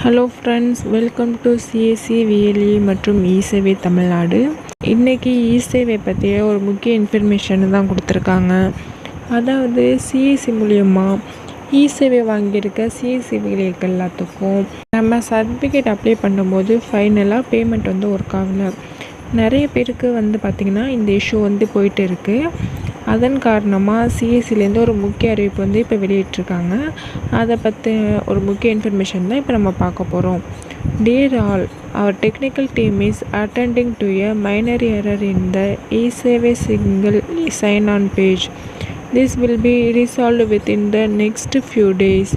Hello friends, welcome to CSC VLE மற்றும் இசேவை தமிழ்நாடு. இன்றைக்கி இசேவை பற்றிய ஒரு முக்கிய இன்ஃபர்மேஷன் தான் கொடுத்துருக்காங்க. அதாவது சிஎஸ்சி மூலயமா இசேவை வாங்கியிருக்க சிஎஸ்சிவிகளுக்கு எல்லாத்துக்கும் நம்ம சர்டிஃபிகேட் அப்ளை பண்ணும்போது ஃபைனலாக பேமெண்ட் ஒர்க் ஆகலை. நிறைய பேருக்கு பார்த்திங்கன்னா இந்த இஷ்யூ போயிட்டு இருக்குது. அதன் காரணமாக சிஎஸ்சிலேருந்து ஒரு முக்கிய அறிவிப்பு இப்போ வெளியிட்டிருக்காங்க. அதை பற்றி ஒரு முக்கிய இன்ஃபர்மேஷன் தான் இப்போ நம்ம பார்க்க போகிறோம். Dear all, our technical team is attending to a minor error in the esevai single sign-on page. This will be resolved within the next few days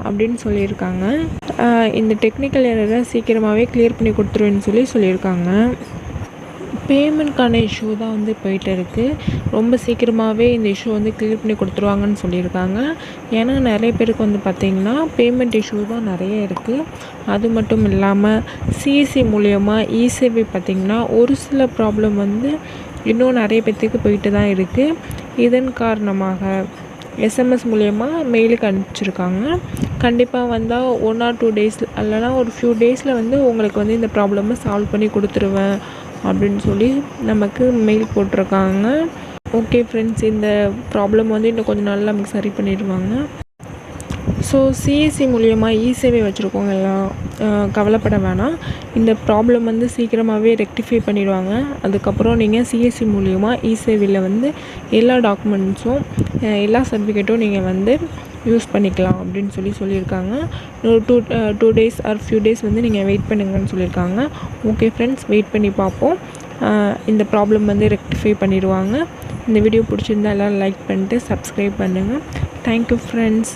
அப்படின்னு சொல்லியிருக்காங்க. இந்த டெக்னிக்கல் எரரை சீக்கிரமாகவே கிளியர் பண்ணி கொடுத்துருவேன்னு சொல்லியிருக்காங்க. பேமெண்ட்கான இஷ்யூ தான் போயிட்டு இருக்குது. ரொம்ப சீக்கிரமாகவே இந்த இஷ்யூ கிளியர் பண்ணி கொடுத்துருவாங்கன்னு சொல்லியிருக்காங்க. ஏன்னா நிறைய பேருக்கு பார்த்திங்கன்னா பேமெண்ட் இஷ்யூ தான் நிறைய இருக்குது. அது மட்டும் இல்லாமல் சிஎஸ்சி மூலயமா இசேவை பார்த்திங்கன்னா ஒரு சில ப்ராப்ளம் இன்னும் நிறைய பேர்த்துக்கு போயிட்டு தான் இருக்குது. இதன் காரணமாக எஸ்எம்எஸ் மூலயமா மெயிலுக்கு அனுப்பிச்சிருக்காங்க. கண்டிப்பாக வந்தால் 1 or 2 days இல்லைனா ஒரு ஃபியூ டேஸில் உங்களுக்கு இந்த ப்ராப்ளமை சால்வ் பண்ணி கொடுத்துருவேன் அப்படின்னு சொல்லி நமக்கு மெயில் போட்டிருக்காங்க. ஓகே ஃப்ரெண்ட்ஸ், இந்த ப்ராப்ளம் இன்னும் கொஞ்சம் நாளில் நமக்கு சரி பண்ணிடுவாங்க. ஸோ சிஎஸ்சி மூலயமா இசேவை வச்சுருக்கவங்க எல்லாம் கவலைப்பட வேணாம். இந்த ப்ராப்ளம் சீக்கிரமாகவே ரெக்டிஃபை பண்ணிடுவாங்க. அதுக்கப்புறம் நீங்கள் சிஎஸ்சி மூலயமா இசேவையில் எல்லா டாக்குமெண்ட்ஸும் எல்லா சர்டிஃபிகேட்டும் நீங்கள் யூஸ் பண்ணிக்கலாம் அப்படின்னு சொல்லியிருக்காங்க. ஒரு two days or few days நீங்கள் வெயிட் பண்ணுங்கன்னு சொல்லியிருக்காங்க. ஓகே ஃப்ரெண்ட்ஸ், வெயிட் பண்ணி பார்ப்போம். இந்த ப்ராப்ளம் ரெக்டிஃபை பண்ணிடுவாங்க. இந்த வீடியோ பிடிச்சிருந்தா எல்லோரும் லைக் பண்ணிட்டு சப்ஸ்கிரைப் பண்ணுங்கள். Thank you friends.